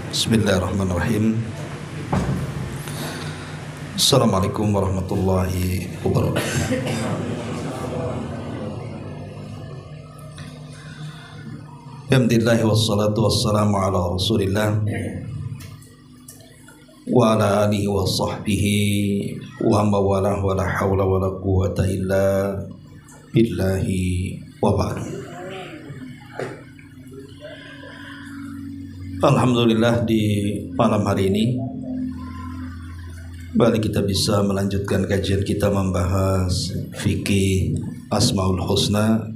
Bismillahirrahmanirrahim. Assalamualaikum warahmatullahi wabarakatuh. Alhamdulillah wassalatu wassalamu ala Rasulillah wa ala alihi wa sahbihi wa mawalah wa la hawla wa la quwwata illa billahi wa ba'du. Alhamdulillah, di malam hari ini kembali kita bisa melanjutkan kajian kita membahas fikih Asmaul Husna,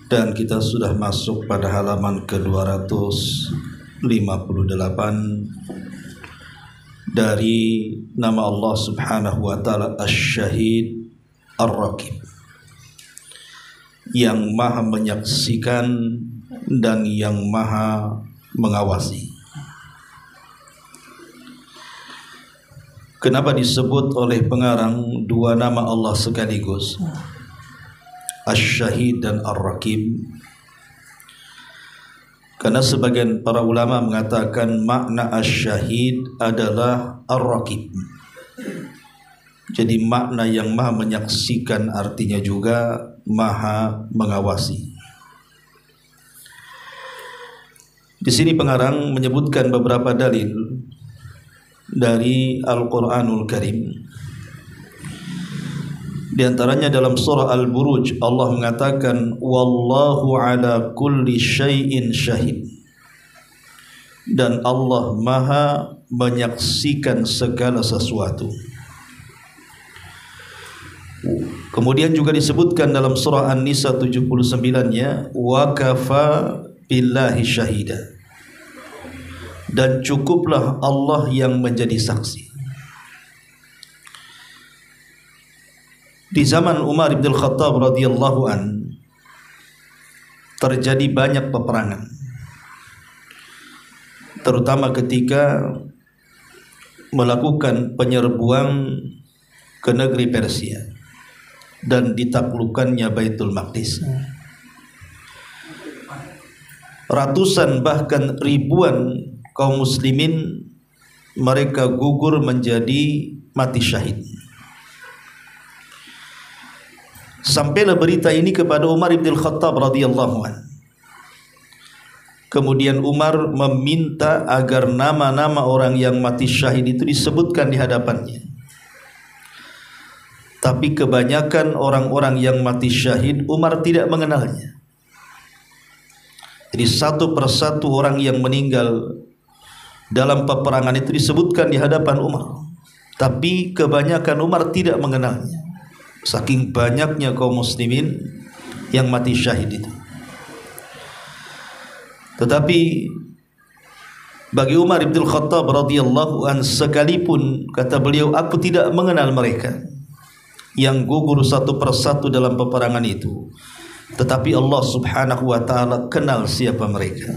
dan kita sudah masuk pada halaman ke-258 dari nama Allah Subhanahu wa taala Asy-Syahid Ar-Raqib, yang maha menyaksikan dan yang maha mengawasi. Kenapa disebut oleh pengarang dua nama Allah sekaligus, Asy-Syahid dan Ar-Raqib? Karena sebagian para ulama mengatakan makna Asy-Syahid adalah Ar-Raqib. Jadi makna yang maha menyaksikan artinya juga maha mengawasi. Di sini pengarang menyebutkan beberapa dalil dari Al-Qur'anul Karim. Di antaranya dalam surah Al-Buruj Allah mengatakan wallahu ala kulli syai'in syahid, dan Allah maha menyaksikan segala sesuatu. Kemudian juga disebutkan dalam surah An-Nisa 79-nya wa kafa billahi syahida, dan cukuplah Allah yang menjadi saksi. Di zaman Umar bin Khattab radhiyallahu an terjadi banyak peperangan, terutama ketika melakukan penyerbuan ke negeri Persia dan ditaklukkannya Baitul Maqdis. Ratusan bahkan ribuan kaum muslimin mereka gugur menjadi mati syahid. Sampailah berita ini kepada Umar bin Khattab radhiyallahu an. Kemudian Umar meminta agar nama-nama orang yang mati syahid itu disebutkan di hadapannya. Tapi kebanyakan orang-orang yang mati syahid Umar tidak mengenalnya. Jadi satu persatu orang yang meninggal dalam peperangan itu disebutkan di hadapan Umar, tapi kebanyakan Umar tidak mengenalnya, saking banyaknya kaum muslimin yang mati syahid itu. Tetapi bagi Umar bin Khattab radhiyallahu an, sekalipun kata beliau aku tidak mengenal mereka yang gugur satu persatu dalam peperangan itu, tetapi Allah Subhanahu wa taala kenal siapa mereka.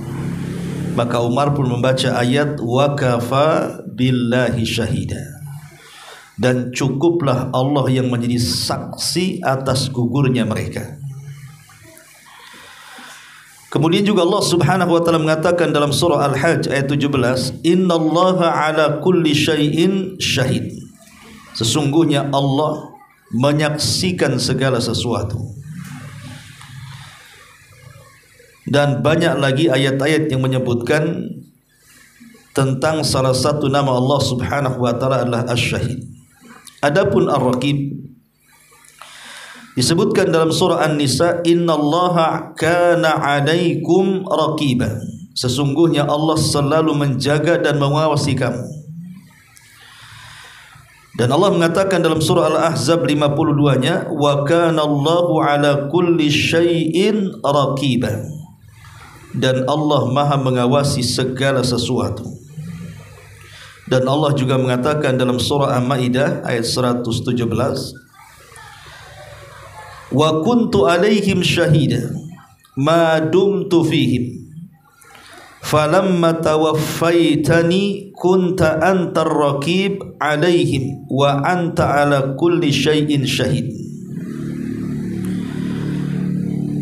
Maka Umar pun membaca ayat wa kafa billahi syahida, dan cukuplah Allah yang menjadi saksi atas gugurnya mereka. Kemudian juga Allah Subhanahu wa taala mengatakan dalam surah Al-Hajj ayat 17, innallaha ala kulli syai'in syahid. Sesungguhnya Allah menyaksikan segala sesuatu. Dan banyak lagi ayat-ayat yang menyebutkan tentang salah satu nama Allah Subhanahu wa taala adalah Asy-Syahid. Adapun Ar-Raqib disebutkan dalam surah An-Nisa, innallaha kana 'alaikum raqiba. Sesungguhnya Allah selalu menjaga dan mengawasi kamu. Dan Allah mengatakan dalam surah Al-Ahzab 52-nya, wa kana Allahu 'ala kulli syai'in raqiba. Dan Allah maha mengawasi segala sesuatu. Dan Allah juga mengatakan dalam surah Al-Maidah ayat 117, wa kuntu alaihim syahida ma dumtu fihim. falamma tawaffaitani kunta antar raqib alaihim wa anta ala kulli syai'in syahid.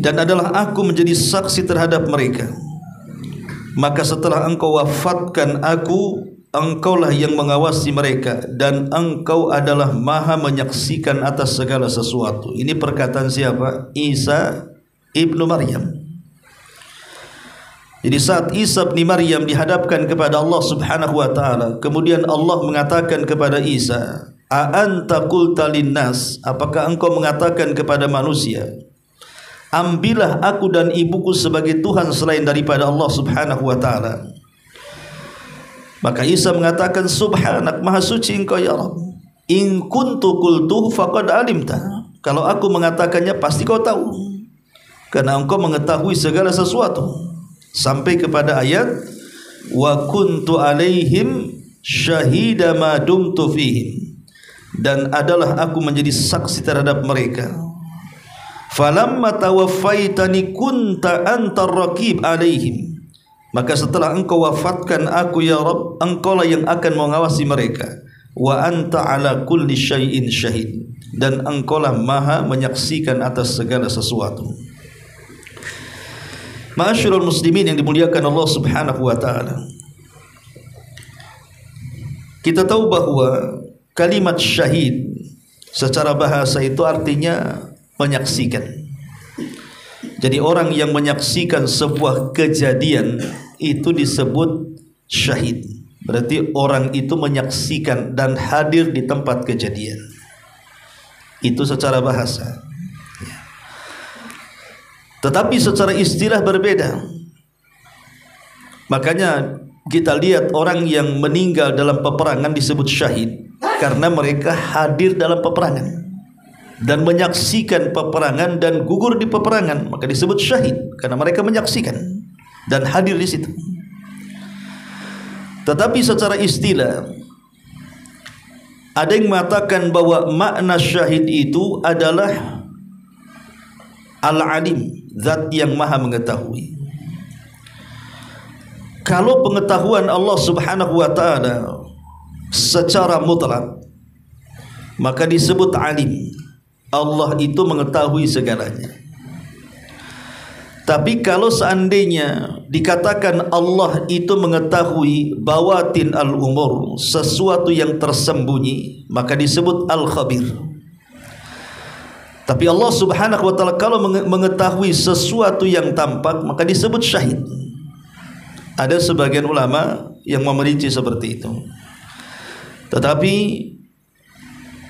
Dan adalah aku menjadi saksi terhadap mereka, maka setelah engkau wafatkan aku, engkaulah yang mengawasi mereka, dan engkau adalah maha menyaksikan atas segala sesuatu. Ini perkataan siapa? Isa ibnu Maryam. Jadi saat Isa bin Maryam dihadapkan kepada Allah Subhanahu wa taala, kemudian Allah mengatakan kepada Isa, "A anta qulta linnas?" Apakah engkau mengatakan kepada manusia, ambillah aku dan ibuku sebagai Tuhan selain daripada Allah Subhanahu wa taala? Maka Isa mengatakan, "Subhanak, maha suci engkau ya Rabb. In kuntu qultuhu faqad alimta." Kalau aku mengatakannya pasti kau tahu, karena engkau mengetahui segala sesuatu. Sampai kepada ayat, "Wa kuntu alaihim syahida ma dumtu fihim." Dan adalah aku menjadi saksi terhadap mereka. Falamma tawaffaitani kunta antar raqib alaihim. Maka setelah engkau wafatkan aku ya Rabb, engkaulah yang akan mengawasi mereka. Wa anta ala kulli syai'in syahid. Dan engkaulah maha menyaksikan atas segala sesuatu. Ma'asyiral muslimin yang dimuliakan Allah Subhanahu wa taala, kita tahu bahwa kalimat syahid secara bahasa itu artinya menyaksikan. Jadi orang yang menyaksikan sebuah kejadian itu disebut syahid. Berarti orang itu menyaksikan dan hadir di tempat kejadian. Itu secara bahasa. Tetapi secara istilah berbeda. Makanya kita lihat orang yang meninggal dalam peperangan disebut syahid karena mereka hadir dalam peperangan dan menyaksikan peperangan dan gugur di peperangan, maka disebut syahid karena mereka menyaksikan dan hadir di situ. Tetapi secara istilah ada yang mengatakan bahwa makna syahid itu adalah al-alim, zat yang maha mengetahui. Kalau pengetahuan Allah Subhanahu wa taala secara mutlak, maka disebut alim. Allah itu mengetahui segalanya. Tapi kalau seandainya dikatakan Allah itu mengetahui bawatin al-umur, sesuatu yang tersembunyi, maka disebut al-khabir. Tapi Allah Subhanahu wa taala kalau mengetahui sesuatu yang tampak, maka disebut syahid. Ada sebagian ulama yang memerinci seperti itu. Tetapi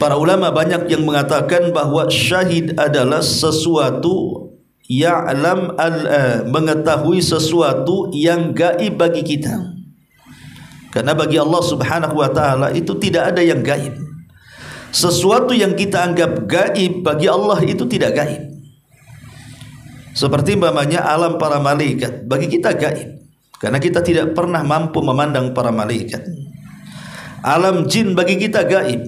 para ulama banyak yang mengatakan bahwa syahid adalah sesuatu ya'lam mengetahui sesuatu yang gaib bagi kita. Karena bagi Allah Subhanahu wa taala itu tidak ada yang gaib. Sesuatu yang kita anggap gaib bagi Allah itu tidak gaib. Seperti umpamanya alam para malaikat bagi kita gaib, karena kita tidak pernah mampu memandang para malaikat. Alam jin bagi kita gaib,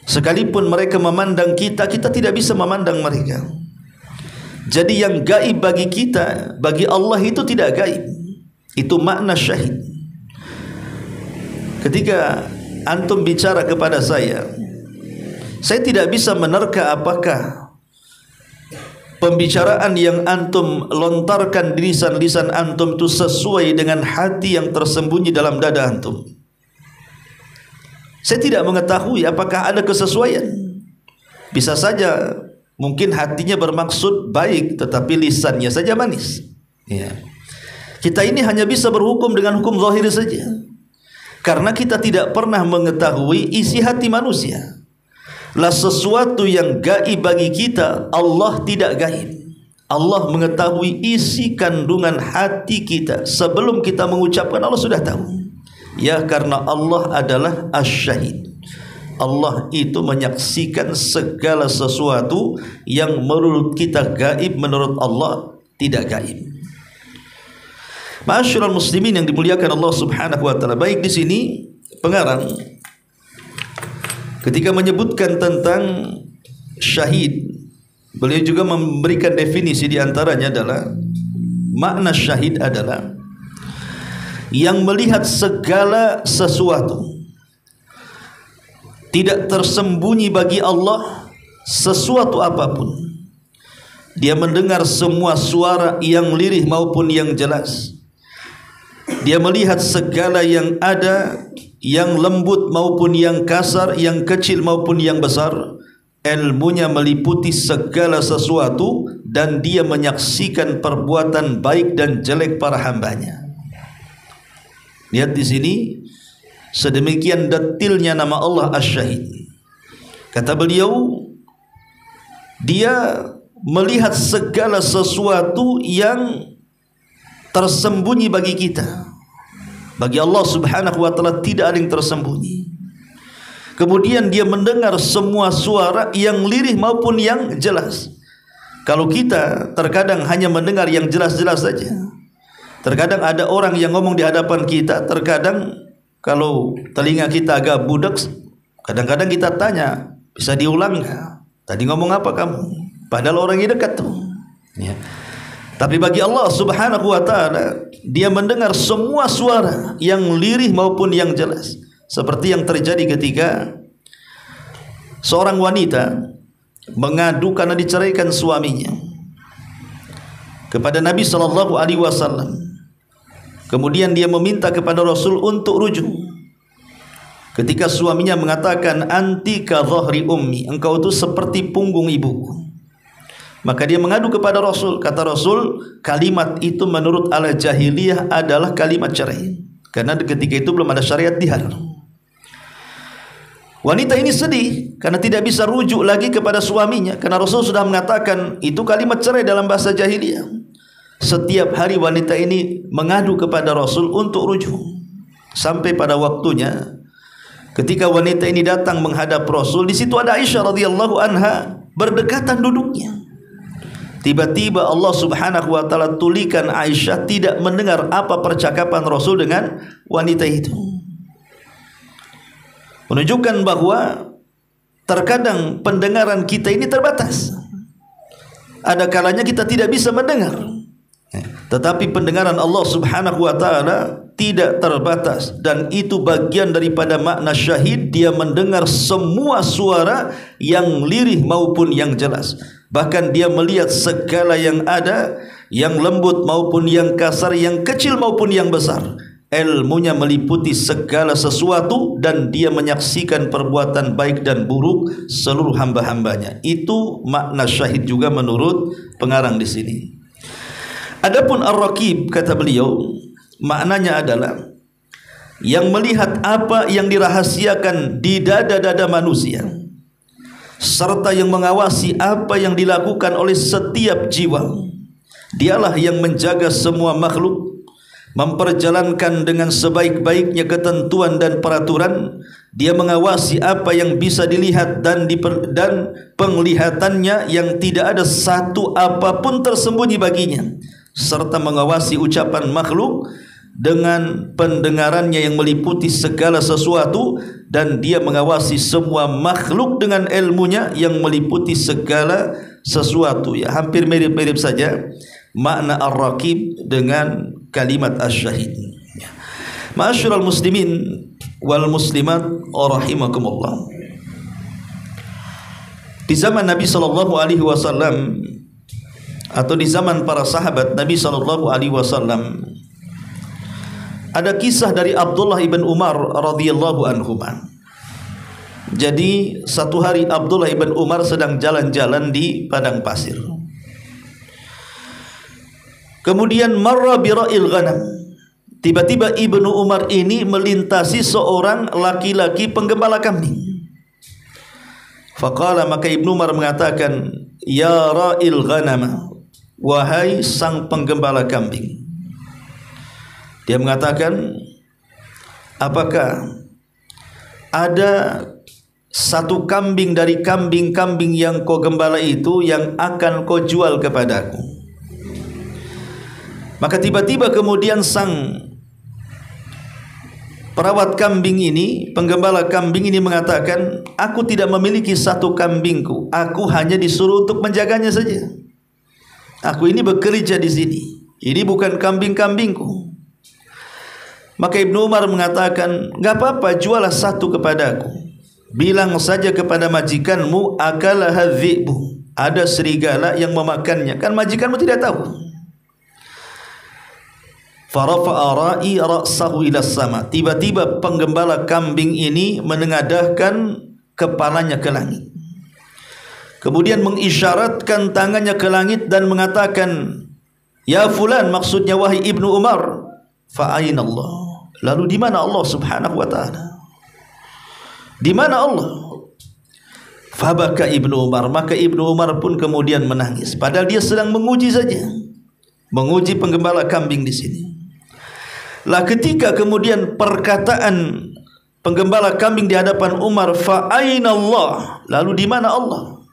sekalipun mereka memandang kita, kita tidak bisa memandang mereka. Jadi yang gaib bagi kita, bagi Allah itu tidak gaib. Itu makna syahid. Ketika antum bicara kepada saya tidak bisa menerka apakah pembicaraan yang antum lontarkan di lisan-lisan antum itu sesuai dengan hati yang tersembunyi dalam dada antum. Saya tidak mengetahui apakah ada kesesuaian. Bisa saja mungkin hatinya bermaksud baik, tetapi lisannya saja manis. Ya. Kita ini hanya bisa berhukum dengan hukum zahir saja, karena kita tidak pernah mengetahui isi hati manusia. Lah sesuatu yang gaib bagi kita, Allah tidak gaib. Allah mengetahui isi kandungan hati kita sebelum kita mengucapkan, Allah sudah tahu. Ya, karena Allah adalah asy-syahid. Allah itu menyaksikan segala sesuatu yang menurut kita gaib, menurut Allah tidak gaib. Ma'asyiral muslimin yang dimuliakan Allah Subhanahu wa taala, baik di sini pengarang ketika menyebutkan tentang syahid, beliau juga memberikan definisi, di antaranya adalah makna syahid adalah yang melihat segala sesuatu. Tidak tersembunyi bagi Allah sesuatu apapun. Dia mendengar semua suara yang lirih maupun yang jelas. Dia melihat segala yang ada, yang lembut maupun yang kasar, yang kecil maupun yang besar. Ilmunya meliputi segala sesuatu dan dia menyaksikan perbuatan baik dan jelek para hambanya. Lihat di sini, sedemikian detilnya nama Allah Asy-Syahid. Kata beliau, dia melihat segala sesuatu yang tersembunyi bagi kita. Bagi Allah Subhanahu wa ta'ala tidak ada yang tersembunyi. Kemudian dia mendengar semua suara yang lirih maupun yang jelas. Kalau kita terkadang hanya mendengar yang jelas-jelas saja. Terkadang ada orang yang ngomong di hadapan kita, terkadang kalau telinga kita agak budak, kadang-kadang kita tanya, bisa diulang nggak? Tadi ngomong apa kamu? Padahal orangnya dekat tuh. Ya. Tapi bagi Allah Subhanahu wa ta'ala, dia mendengar semua suara yang lirih maupun yang jelas. Seperti yang terjadi ketika seorang wanita mengadu karena diceraikan suaminya kepada Nabi SAW. Kemudian dia meminta kepada Rasul untuk rujuk. Ketika suaminya mengatakan, anti ka dhahri ummi, engkau itu seperti punggung ibuku. Maka dia mengadu kepada Rasul. Kata Rasul, kalimat itu menurut ala jahiliyah adalah kalimat cerai, karena ketika itu belum ada syariat dihar. Wanita ini sedih karena tidak bisa rujuk lagi kepada suaminya, karena Rasul sudah mengatakan itu kalimat cerai dalam bahasa jahiliyah. Setiap hari wanita ini mengadu kepada Rasul untuk rujuk. Sampai pada waktunya ketika wanita ini datang menghadap Rasul, di situ ada Aisyah radhiyallahu anha berdekatan duduknya. Tiba-tiba Allah Subhanahu wa ta'ala tulikan Aisyah tidak mendengar apa percakapan Rasul dengan wanita itu. Menunjukkan bahwa terkadang pendengaran kita ini terbatas. Ada kalanya kita tidak bisa mendengar. Tetapi pendengaran Allah Subhanahu wa ta'ala tidak terbatas, dan itu bagian daripada makna syahid. Dia mendengar semua suara yang lirih maupun yang jelas. Bahkan dia melihat segala yang ada, yang lembut maupun yang kasar, yang kecil maupun yang besar. Ilmunya meliputi segala sesuatu dan dia menyaksikan perbuatan baik dan buruk seluruh hamba-hambanya. Itu makna syahid juga menurut pengarang di sini. Adapun ar-raqib, kata beliau, maknanya adalah yang melihat apa yang dirahasiakan di dada-dada manusia, serta yang mengawasi apa yang dilakukan oleh setiap jiwa. Dialah yang menjaga semua makhluk, memperjalankan dengan sebaik-baiknya ketentuan dan peraturan. Dia mengawasi apa yang bisa dilihat dan penglihatannya yang tidak ada satu apapun tersembunyi baginya, serta mengawasi ucapan makhluk dengan pendengarannya yang meliputi segala sesuatu, dan dia mengawasi semua makhluk dengan ilmunya yang meliputi segala sesuatu. Ya, hampir mirip-mirip saja makna ar-raqib dengan kalimat asy-syahid. Ma'asyiral muslimin wal muslimat rahimakumullah. Di zaman Nabi sallallahu alaihi wasallam atau di zaman para sahabat Nabi sallallahu alaihi wasallam, ada kisah dari Abdullah ibn Umar radhiyallahu anhu. Jadi satu hari Abdullah ibn Umar sedang jalan-jalan di padang pasir. Kemudian marra bira'il ghanam. Tiba-tiba Ibnu Umar ini melintasi seorang laki-laki penggembala kambing. Faqala, maka Ibnu Umar mengatakan, ya ra'il ghanam, wahai sang penggembala kambing. Dia mengatakan, apakah ada satu kambing dari kambing-kambing yang kau gembala itu yang akan kau jual kepadaku? Maka tiba-tiba kemudian sang perawat kambing ini, penggembala kambing ini mengatakan, aku tidak memiliki satu kambingku, aku hanya disuruh untuk menjaganya saja. Aku ini bekerja di sini, ini bukan kambing-kambingku. Maka Ibnu Umar mengatakan, enggak apa-apa, jualah satu kepadaku. Bilang saja kepada majikanmu, akala hadzibu, ada serigala yang memakannya. Kan majikanmu tidak tahu. Farafa'a ra'i ra'sahu ila sama. Tiba-tiba penggembala kambing ini menengadahkan kepalanya ke langit. Kemudian mengisyaratkan tangannya ke langit dan mengatakan, ya fulan, maksudnya wahai Ibnu Umar, fa'aina Allah. Lalu di mana Allah Subhanahu wa taala? Di mana Allah? Fabaka Ibnu Umar, maka Ibnu Umar pun kemudian menangis. Padahal dia sedang menguji saja, menguji penggembala kambing di sini. Lah ketika kemudian perkataan penggembala kambing di hadapan Umar, fa'aina Allah, lalu di mana Allah?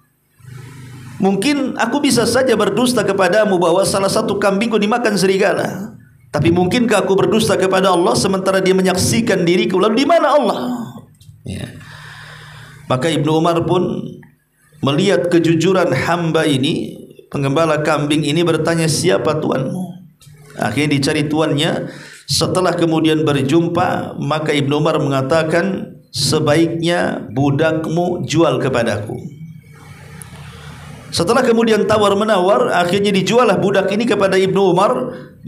Mungkin aku bisa saja berdusta kepadamu bahwa salah satu kambingku dimakan serigala. Tapi mungkinkah aku berdusta kepada Allah sementara dia menyaksikan diriku? Lalu di mana Allah? Ya. Maka Ibnu Umar pun melihat kejujuran hamba ini, penggembala kambing ini, bertanya, siapa tuanmu? Akhirnya dicari tuannya. Setelah kemudian berjumpa, maka Ibnu Umar mengatakan, sebaiknya budakmu jual kepadaku. Setelah kemudian tawar-menawar, akhirnya dijualah budak ini kepada Ibnu Umar.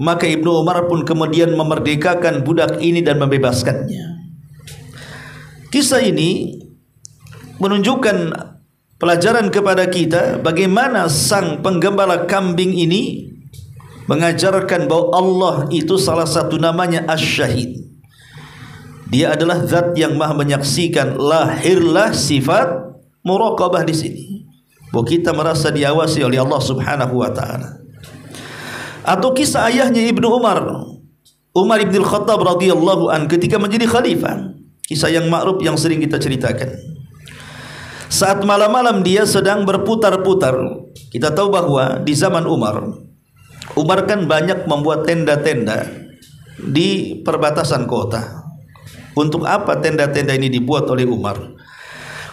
Maka Ibnu Umar pun kemudian memerdekakan budak ini dan membebaskannya. Kisah ini menunjukkan pelajaran kepada kita bagaimana sang penggembala kambing ini mengajarkan bahwa Allah itu salah satu namanya Asy-Syahid. Dia adalah zat yang maha menyaksikan. Lahirlah sifat muraqabah di sini, bahwa kita merasa diawasi oleh Allah Subhanahu wa taala. Atau kisah ayahnya Ibnu Umar, Umar bin Khattab radhiyallahu an, ketika menjadi khalifah. Kisah yang makruf yang sering kita ceritakan. Saat malam-malam dia sedang berputar-putar. Kita tahu bahwa di zaman Umar kan banyak membuat tenda-tenda di perbatasan kota. Untuk apa tenda-tenda ini dibuat oleh Umar?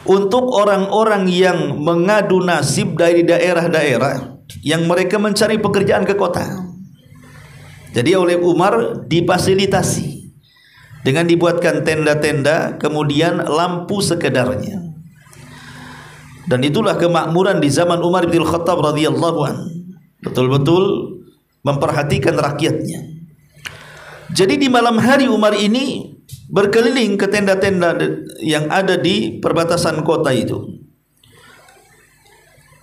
Untuk orang-orang yang mengadu nasib dari daerah-daerah yang mereka mencari pekerjaan ke kota. Jadi oleh Umar difasilitasi dengan dibuatkan tenda-tenda, kemudian lampu sekedarnya. Dan itulah kemakmuran di zaman Umar bin Khattab radhiyallahu anhu. Betul-betul memperhatikan rakyatnya. Jadi di malam hari Umar ini berkeliling ke tenda-tenda yang ada di perbatasan kota itu.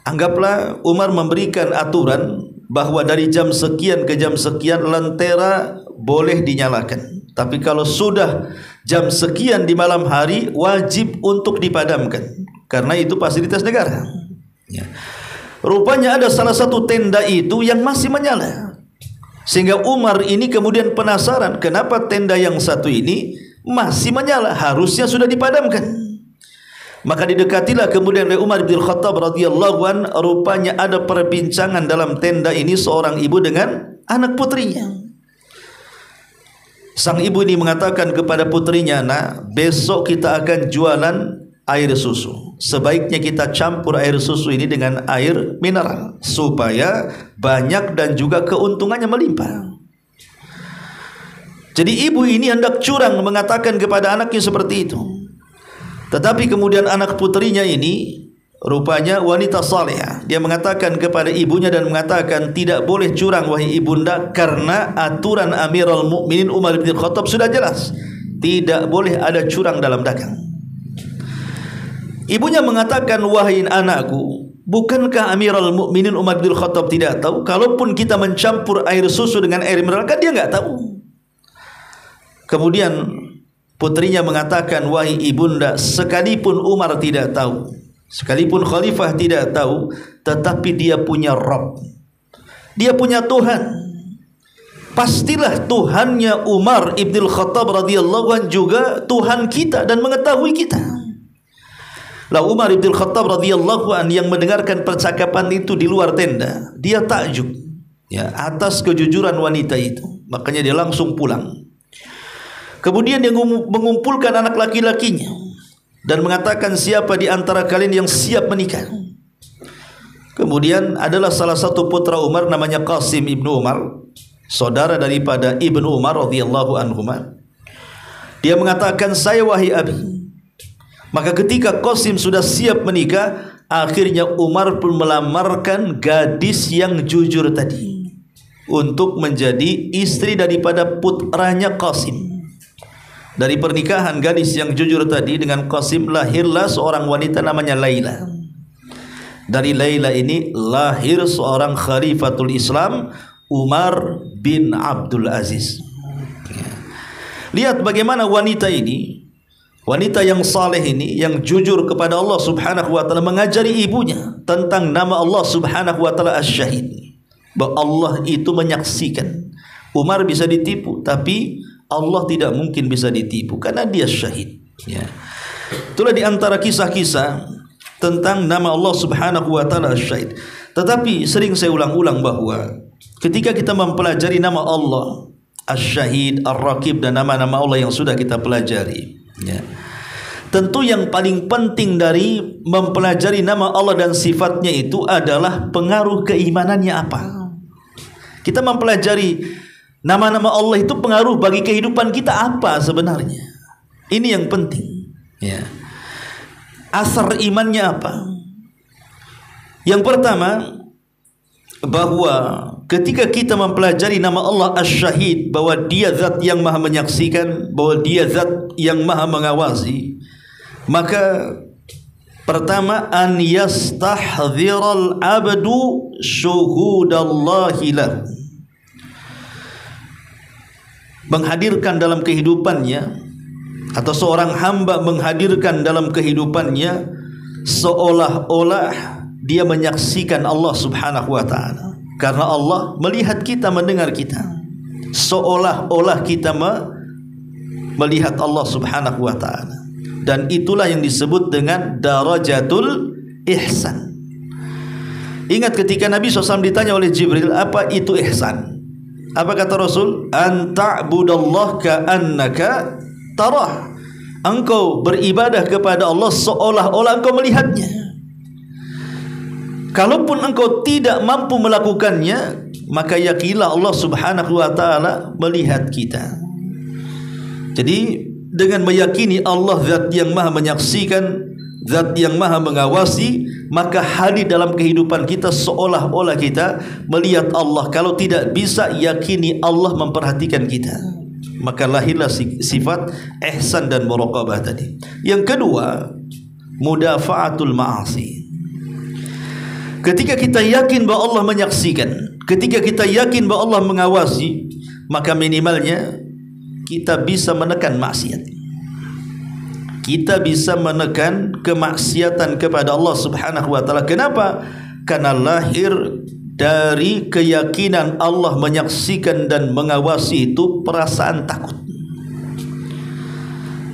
Anggaplah Umar memberikan aturan bahwa dari jam sekian ke jam sekian lentera boleh dinyalakan. Tapi kalau sudah jam sekian di malam hari wajib untuk dipadamkan, karena itu fasilitas negara. Ya. Rupanya ada salah satu tenda itu yang masih menyala. Sehingga Umar ini kemudian penasaran, kenapa tenda yang satu ini masih menyala, harusnya sudah dipadamkan. Maka didekatilah kemudian oleh Umar bin Khattab radhiyallahu an. Rupanya ada perbincangan dalam tenda ini seorang ibu dengan anak putrinya. Sang ibu ini mengatakan kepada putrinya, nak, besok kita akan jualan air susu. Sebaiknya kita campur air susu ini dengan air mineral supaya banyak dan juga keuntungannya melimpah. Jadi ibu ini hendak curang mengatakan kepada anaknya seperti itu. Tetapi kemudian anak putrinya ini rupanya wanita salihah. Dia mengatakan kepada ibunya dan mengatakan, tidak boleh curang wahai ibunda, karena aturan Amirul Mukminin Umar bin Khattab sudah jelas, tidak boleh ada curang dalam dagang. Ibunya mengatakan, wahai anakku, bukankah Amirul Mukminin Umar bin Khattab tidak tahu? Kalaupun kita mencampur air susu dengan air mineral, kan dia enggak tahu. Kemudian putrinya mengatakan, wahai ibunda, sekalipun Umar tidak tahu, sekalipun khalifah tidak tahu, tetapi dia punya Rabb, dia punya Tuhan. Pastilah Tuhannya Umar ibn Khattab radhiyallahu anhu juga Tuhan kita dan mengetahui kita. Lah Umar ibn Khattab radhiyallahu anhu yang mendengarkan percakapan itu di luar tenda, dia takjub ya atas kejujuran wanita itu. Makanya dia langsung pulang. Kemudian dia mengumpulkan anak laki-lakinya dan mengatakan, siapa di antara kalian yang siap menikah? Kemudian adalah salah satu putra Umar namanya Qasim ibnu Umar, saudara daripada Ibnu Umar radhiyallahu anhuma. Dia mengatakan, saya wahai Abi. Maka ketika Qasim sudah siap menikah, akhirnya Umar pun melamarkan gadis yang jujur tadi untuk menjadi istri daripada putranya Qasim. Dari pernikahan gadis yang jujur tadi dengan Qasim lahirlah seorang wanita namanya Laila. Dari Laila ini lahir seorang khalifatul Islam, Umar bin Abdul Aziz. Lihat bagaimana wanita ini, wanita yang saleh ini, yang jujur kepada Allah subhanahu wa ta'ala, mengajari ibunya tentang nama Allah subhanahu wa ta'ala Asy-Syahid, bahwa Allah itu menyaksikan. Umar bisa ditipu, tapi Allah tidak mungkin bisa ditipu karena dia syahid. Ya. Itulah di antara kisah-kisah tentang nama Allah subhanahu wa ta'ala Asy-Syahid. Tetapi sering saya ulang-ulang bahwa ketika kita mempelajari nama Allah Asy-Syahid, Ar-Raqib, dan nama-nama Allah yang sudah kita pelajari, ya, tentu yang paling penting dari mempelajari nama Allah dan sifatnya itu adalah pengaruh keimanannya apa. Kita mempelajari nama-nama Allah itu pengaruh bagi kehidupan kita apa sebenarnya. Ini yang penting, ya. Asar imannya apa? Yang pertama, bahwa ketika kita mempelajari nama Allah Asy-Syahid, bahwa dia zat yang maha menyaksikan, bahwa dia zat yang maha mengawasi, maka pertama, an yastahdhiral abdu syuhudallahi lahu, menghadirkan dalam kehidupannya, atau seorang hamba menghadirkan dalam kehidupannya seolah-olah dia menyaksikan Allah subhanahu wa ta'ala. Karena Allah melihat kita, mendengar kita, seolah-olah kita melihat Allah subhanahu wa ta'ala. Dan itulah yang disebut dengan darajatul ihsan. Ingat ketika Nabi SAW ditanya oleh Jibril, apa itu ihsan? Apa kata Rasul? An ta'budallah ka'annaka tarah. Engkau beribadah kepada Allah seolah-olah engkau melihatnya. Kalaupun engkau tidak mampu melakukannya, maka yakinlah Allah subhanahu wa ta'ala melihat kita. Jadi dengan meyakini Allah zat yang maha menyaksikan, zat yang maha mengawasi, maka hadir dalam kehidupan kita seolah-olah kita melihat Allah. Kalau tidak bisa, yakini Allah memperhatikan kita. Maka lahirlah sifat ihsan dan muraqabah tadi. Yang kedua, mudafa'atul ma'asi. Ketika kita yakin bahwa Allah menyaksikan, ketika kita yakin bahwa Allah mengawasi, maka minimalnya kita bisa menekan maksiat. Kita bisa menekan kemaksiatan kepada Allah subhanahu wa ta'ala. Kenapa? Karena lahir dari keyakinan Allah menyaksikan dan mengawasi itu perasaan takut.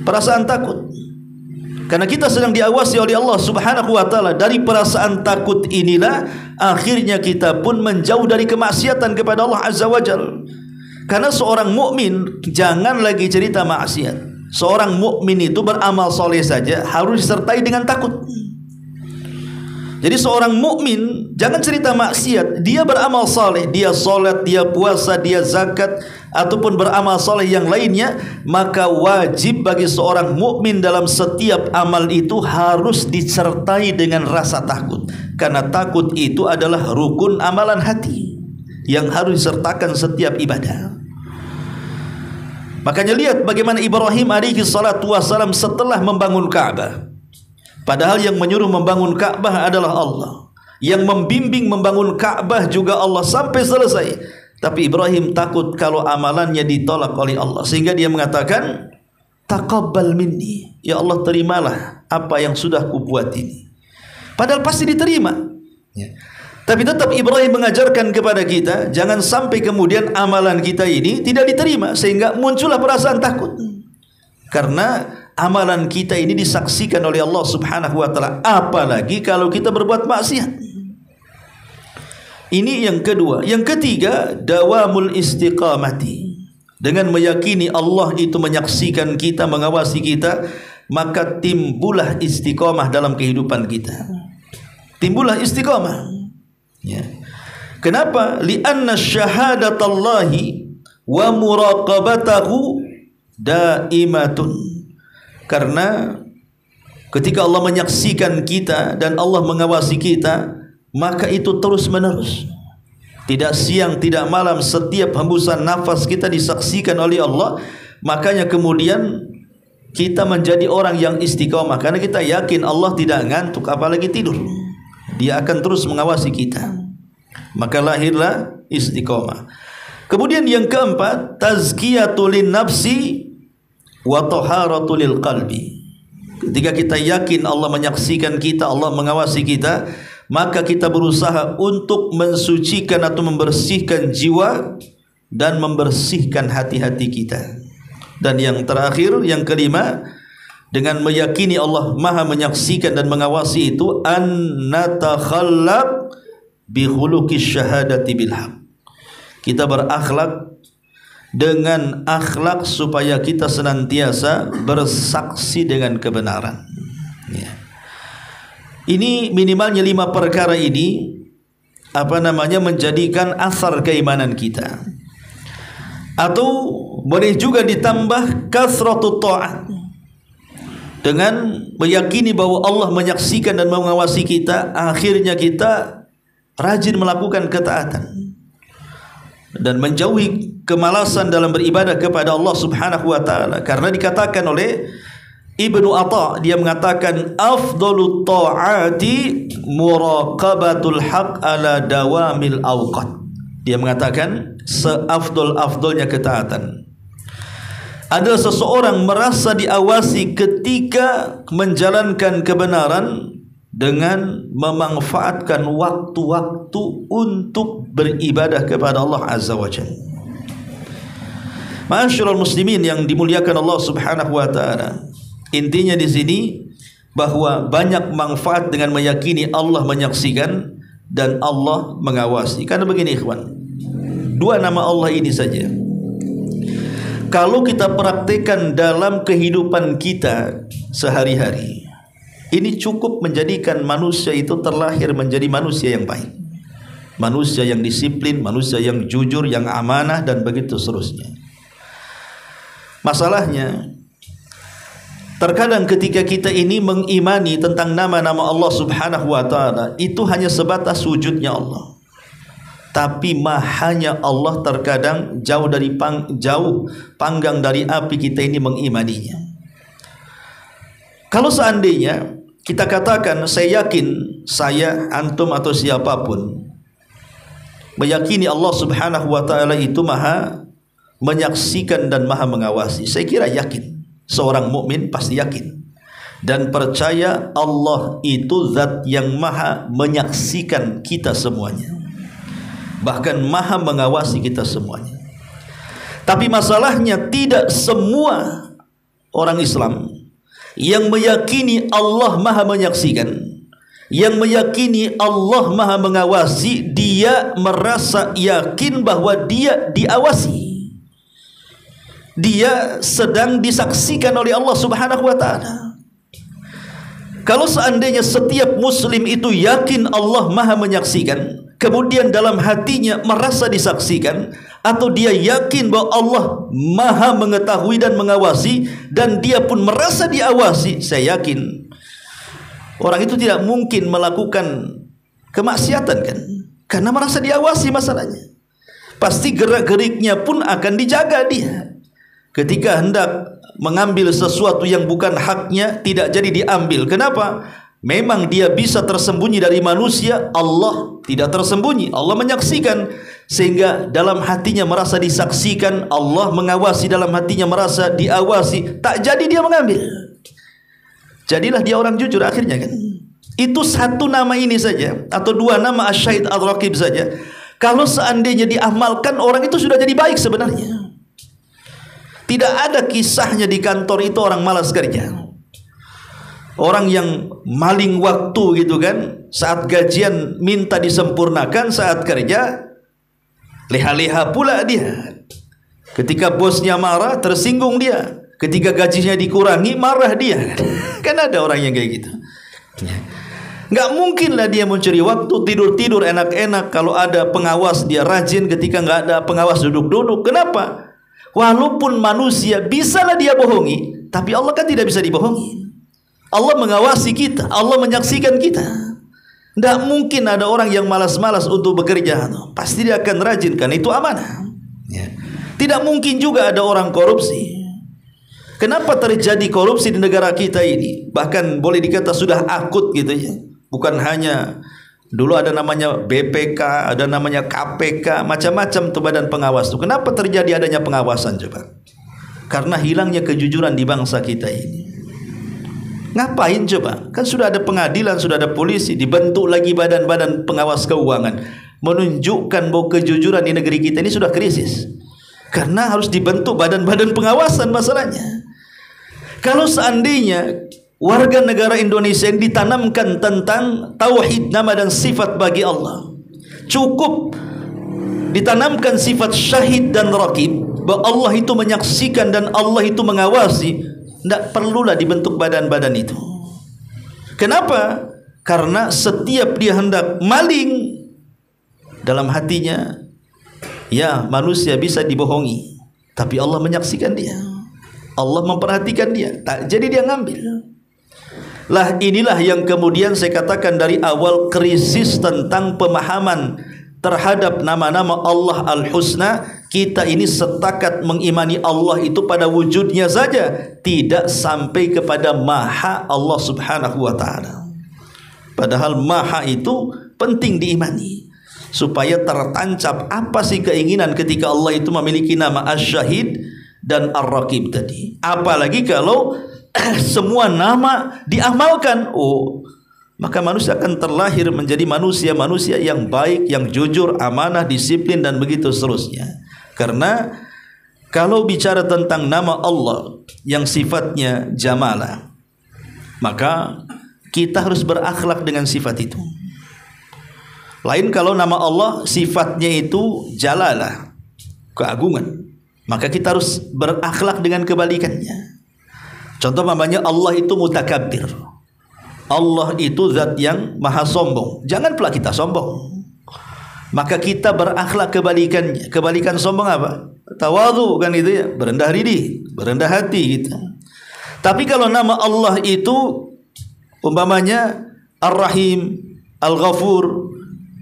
Perasaan takut. Karena kita sedang diawasi oleh Allah subhanahu wa ta'ala. Dari perasaan takut inilah akhirnya kita pun menjauh dari kemaksiatan kepada Allah azza wa jalla. Karena seorang mukmin jangan lagi cerita maksiat. Seorang mukmin itu beramal soleh saja harus disertai dengan takut. Jadi seorang mukmin jangan cerita maksiat, dia beramal soleh, dia solat, dia puasa, dia zakat, ataupun beramal soleh yang lainnya, maka wajib bagi seorang mukmin dalam setiap amal itu harus disertai dengan rasa takut. Karena takut itu adalah rukun amalan hati yang harus disertakan setiap ibadah. Makanya lihat bagaimana Ibrahim alaihi salatu wassalam setelah membangun Ka'bah. Padahal yang menyuruh membangun Ka'bah adalah Allah, yang membimbing membangun Ka'bah juga Allah sampai selesai. Tapi Ibrahim takut kalau amalannya ditolak oleh Allah, sehingga dia mengatakan, taqabbal minni, ya Allah terimalah apa yang sudah kubuat ini. Padahal pasti diterima, ya. Tapi tetap Ibrahim mengajarkan kepada kita, jangan sampai kemudian amalan kita ini tidak diterima, sehingga muncullah perasaan takut. Karena amalan kita ini disaksikan oleh Allah subhanahu wa ta'ala, apalagi kalau kita berbuat maksiat. Ini yang kedua. Yang ketiga, dawamul istiqamati. Dengan meyakini Allah itu menyaksikan kita, mengawasi kita, maka timbullah istiqamah dalam kehidupan kita. Timbullah istiqamah, ya. Kenapa? Lianna syahadatallahi wa muraqabatahu daimatun. Karena ketika Allah menyaksikan kita dan Allah mengawasi kita, maka itu terus menerus. Tidak siang, tidak malam, setiap hembusan nafas kita disaksikan oleh Allah. Makanya kemudian kita menjadi orang yang istiqomah, karena kita yakin Allah tidak ngantuk apalagi tidur. Dia akan terus mengawasi kita. Maka lahirlah istiqomah. Kemudian yang keempat, tazkiyatul nafsi wa taharatul qalbi. Ketika kita yakin Allah menyaksikan kita, Allah mengawasi kita, maka kita berusaha untuk mensucikan atau membersihkan jiwa dan membersihkan hati-hati kita. Dan yang terakhir, yang kelima, dengan meyakini Allah Maha menyaksikan dan mengawasi itu, an natakhallaq bi khuluqis syahadati bil haq. Kita berakhlak dengan akhlak supaya kita senantiasa bersaksi dengan kebenaran. Ya. Ini minimalnya 5 perkara ini menjadikan asar keimanan kita. Atau boleh juga ditambah kasratut ta'at, dengan meyakini bahwa Allah menyaksikan dan mengawasi kita, akhirnya kita rajin melakukan ketaatan dan menjauhi kemalasan dalam beribadah kepada Allah Subhanahu wa taala. Karena dikatakan oleh Ibnu Atha, dia mengatakan afdalut ta'ati muraqabatul haq ala dawamil awqat. Dia mengatakan seafdol-afdolnya ketaatan adalah seseorang merasa diawasi ketika menjalankan kebenaran dengan memanfaatkan waktu-waktu untuk beribadah kepada Allah Azza wa Jalla. Ma'asyiral muslimin yang dimuliakan Allah Subhanahu wa taala. Intinya di sini bahwa banyak manfaat dengan meyakini Allah menyaksikan dan Allah mengawasi. Karena begini ikhwan, 2 nama Allah ini saja, kalau kita praktekkan dalam kehidupan kita sehari-hari, ini cukup menjadikan manusia itu terlahir menjadi manusia yang baik, manusia yang disiplin, manusia yang jujur, yang amanah, dan begitu seterusnya. Masalahnya, terkadang ketika kita ini mengimani tentang nama-nama Allah Subhanahu wa taala, itu hanya sebatas wujudnya Allah. Tapi mahanya Allah terkadang jauh panggang dari api kita ini mengimaninya. Kalau seandainya kita katakan, saya yakin, saya, antum atau siapapun meyakini Allah Subhanahu wa taala itu Maha menyaksikan dan Maha mengawasi, saya kira yakin. Seorang mukmin pasti yakin dan percaya Allah itu zat yang Maha menyaksikan kita semuanya, bahkan Maha mengawasi kita semuanya. Tapi masalahnya, tidak semua orang Islam yang meyakini Allah Maha menyaksikan, yang meyakini Allah Maha mengawasi, dia merasa yakin bahwa dia diawasi, dia sedang disaksikan oleh Allah Subhanahu wa taala. Kalau seandainya setiap muslim itu yakin Allah Maha menyaksikan, kemudian dalam hatinya merasa disaksikan, atau dia yakin bahwa Allah Maha mengetahui dan mengawasi, dan dia pun merasa diawasi, saya yakin orang itu tidak mungkin melakukan kemaksiatan, kan? Karena merasa diawasi masalahnya. Pasti gerak-geriknya pun akan dijaga dia. Ketika hendak mengambil sesuatu yang bukan haknya, tidak jadi diambil. Kenapa? Memang dia bisa tersembunyi dari manusia, Allah tidak tersembunyi, Allah menyaksikan. Sehingga dalam hatinya merasa disaksikan, Allah mengawasi, dalam hatinya merasa diawasi, tak jadi dia mengambil. Jadilah dia orang jujur akhirnya, kan? Itu 1 nama ini saja, atau 2 nama Asy-Syahid Ar-Raqib saja, kalau seandainya diamalkan, orang itu sudah jadi baik sebenarnya. Tidak ada kisahnya di kantor itu orang malas kerja, orang yang maling waktu gitu kan. Saat gajian minta disempurnakan, saat kerja leha-leha pula dia. Ketika bosnya marah, tersinggung dia. Ketika gajinya dikurangi, marah dia. Kan ada orang yang kayak gitu. Nggak mungkin lah dia mencuri waktu, tidur-tidur enak-enak. Kalau ada pengawas dia rajin, ketika nggak ada pengawas duduk-duduk. Kenapa? Walaupun manusia bisalah dia bohongi, tapi Allah kan tidak bisa dibohongi. Allah mengawasi kita, Allah menyaksikan kita. Tidak mungkin ada orang yang malas-malas untuk bekerja. Pasti dia akan rajin, karena itu amanah. Tidak mungkin juga ada orang korupsi. Kenapa terjadi korupsi di negara kita ini? Bahkan boleh dikata sudah akut gitu ya. Bukan hanya dulu ada namanya BPK, ada namanya KPK, macam-macam tuh badan pengawas tuh. Kenapa terjadi adanya pengawasan coba? Karena hilangnya kejujuran di bangsa kita ini. Ngapain coba? Kan sudah ada pengadilan, sudah ada polisi, dibentuk lagi badan-badan pengawas keuangan, menunjukkan bahwa kejujuran di negeri kita ini sudah krisis. Karena harus dibentuk badan-badan pengawasan masalahnya. Kalau seandainya warga negara Indonesia yang ditanamkan tentang tauhid nama dan sifat bagi Allah, cukup ditanamkan sifat syahid dan raqib, bahwa Allah itu menyaksikan dan Allah itu mengawasi, tidak perlulah dibentuk badan-badan itu. Kenapa? Karena setiap dia hendak maling, dalam hatinya, ya manusia bisa dibohongi, tapi Allah menyaksikan dia, Allah memperhatikan dia, tak jadi dia ngambil. Lah inilah yang kemudian saya katakan dari awal, krisis tentang pemahaman terhadap nama-nama Allah Al-Husna. Kita ini setakat mengimani Allah itu pada wujudnya saja, tidak sampai kepada maha Allah Subhanahu wa ta'ala. Padahal maha itu penting diimani, supaya tertancap apa sih keinginan ketika Allah itu memiliki nama Asy-Syahid dan Ar-Raqib tadi. Apalagi kalau semua nama diamalkan, maka manusia akan terlahir menjadi manusia-manusia yang baik, yang jujur, amanah, disiplin, dan begitu seterusnya. Karena kalau bicara tentang nama Allah yang sifatnya jamalah, maka kita harus berakhlak dengan sifat itu. Lain kalau nama Allah sifatnya itu jalalah, keagungan, maka kita harus berakhlak dengan kebalikannya. Contoh namanya Allah itu mutakabbir, Allah itu zat yang maha sombong. Jangan pula kita sombong, maka kita berakhlak kebalikannya. Kebalikan sombong apa? Tawadhu, kan itu ya, berendah diri, berendah hati gitu. Tapi kalau nama Allah itu umpamanya Ar-Rahim, Al-Ghafur,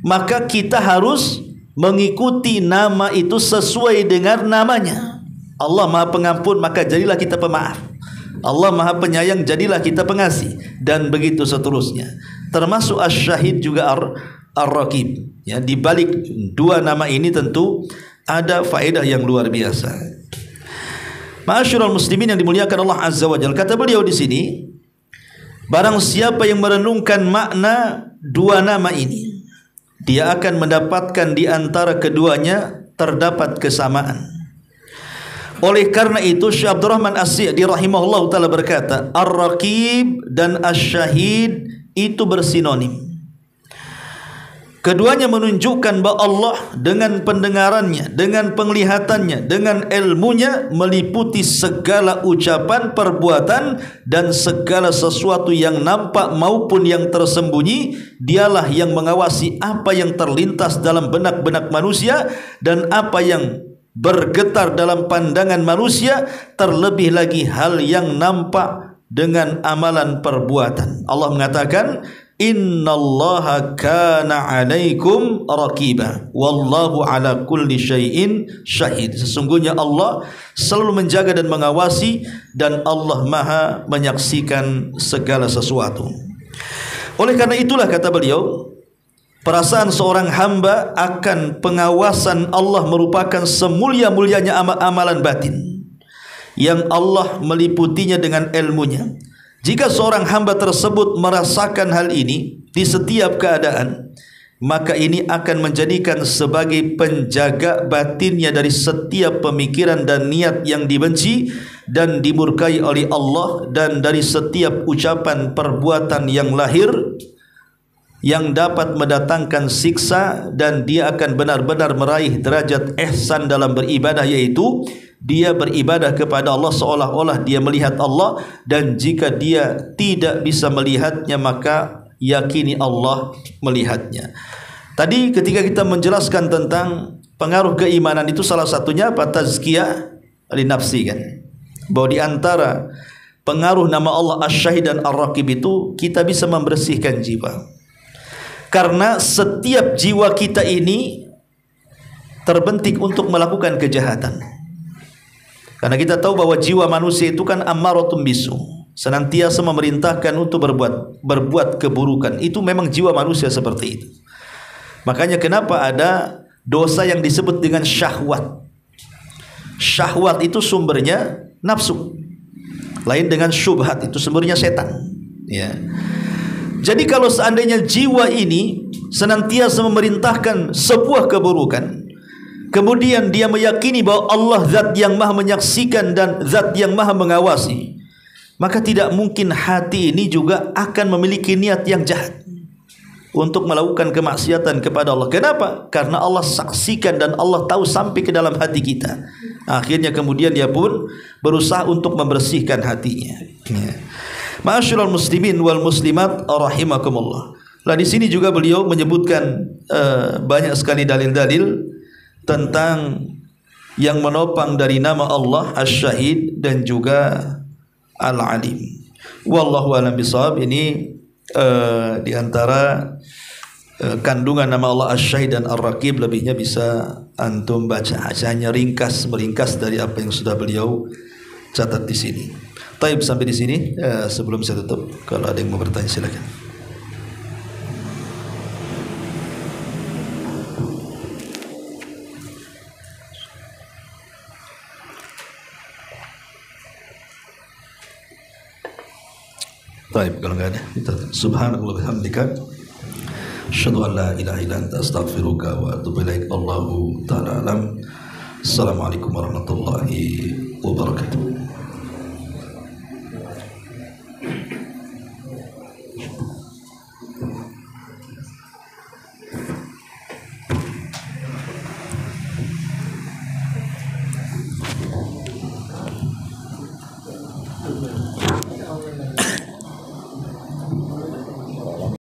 maka kita harus mengikuti nama itu sesuai dengan namanya. Allah Maha Pengampun, maka jadilah kita pemaaf. Allah Maha Penyayang, jadilah kita pengasih, dan begitu seterusnya. Termasuk Asy-Syahid juga Ar-Raqib. Ya, di balik dua nama ini tentu ada faedah yang luar biasa. Ma'asyiral muslimin yang dimuliakan Allah Azza wa Jalla, kata beliau di sini, barang siapa yang merenungkan makna dua nama ini, dia akan mendapatkan di antara keduanya terdapat kesamaan. Oleh karena itu Syekh Abdurrahman As-Sa'di rahimahullah ta'ala berkata, Ar-Raqib dan Asy-Syahid itu bersinonim. Keduanya menunjukkan bahwa Allah dengan pendengarannya, dengan penglihatannya, dengan ilmunya meliputi segala ucapan, perbuatan, dan segala sesuatu yang nampak maupun yang tersembunyi. Dialah yang mengawasi apa yang terlintas dalam benak-benak manusia dan apa yang bergetar dalam pandangan manusia, terlebih lagi hal yang nampak dengan amalan perbuatan. Allah mengatakan, innallaha kana 'alaikum raqiba wallahu 'ala kulli syai'in syahid. Sesungguhnya Allah selalu menjaga dan mengawasi, dan Allah Maha menyaksikan segala sesuatu. Oleh karena itulah kata beliau, perasaan seorang hamba akan pengawasan Allah merupakan semulia-mulianya amalan batin yang Allah meliputinya dengan ilmunya. Jika seorang hamba tersebut merasakan hal ini di setiap keadaan, maka ini akan menjadikan sebagai penjaga batinnya dari setiap pemikiran dan niat yang dibenci dan dimurkai oleh Allah, dan dari setiap ucapan perbuatan yang lahir yang dapat mendatangkan siksa, dan dia akan benar-benar meraih derajat ihsan dalam beribadah, yaitu dia beribadah kepada Allah seolah-olah dia melihat Allah, dan jika dia tidak bisa melihatnya maka yakini Allah melihatnya. Tadi ketika kita menjelaskan tentang pengaruh keimanan itu, salah satunya apa? Tazkiyah li nafsi kan. Bahwa di antara pengaruh nama Allah Asy-Syahid dan Ar-Raqib itu kita bisa membersihkan jiwa. Karena setiap jiwa kita ini terbentik untuk melakukan kejahatan. Karena kita tahu bahwa jiwa manusia itu kan ammaratun bisu, senantiasa memerintahkan untuk berbuat keburukan. Itu memang jiwa manusia seperti itu. Makanya kenapa ada dosa yang disebut dengan syahwat. Syahwat itu sumbernya nafsu. Lain dengan syubhat, itu sumbernya setan. Ya. Jadi kalau seandainya jiwa ini senantiasa memerintahkan sebuah keburukan, kemudian dia meyakini bahwa Allah zat yang maha menyaksikan dan zat yang maha mengawasi, maka tidak mungkin hati ini juga akan memiliki niat yang jahat untuk melakukan kemaksiatan kepada Allah. Kenapa? Karena Allah saksikan dan Allah tahu sampai ke dalam hati kita. Akhirnya kemudian dia pun berusaha untuk membersihkan hatinya. Ma'asyiral muslimin wal muslimat rahimakumullah. Lah di sini juga beliau menyebutkan banyak sekali dalil-dalil tentang yang menopang dari nama Allah Asy-Syahid dan juga Al-Alim. Wallahu a'lam bishawab. Ini di antara kandungan nama Allah Asy-Syahid dan Ar-Raqib, lebihnya bisa antum baca, hanya meringkas dari apa yang sudah beliau catat di sini. Taib, sampai di sini. Sebelum saya tutup, kalau ada yang mau bertanya silakan. Taib, kalau enggak ada, kita subhanallah bihamdika asyhadu an la ilaha illa anta astaghfiruka wa atubu ilaik. Allahu ta'ala alam. Assalamualaikum warahmatullahi wabarakatuh.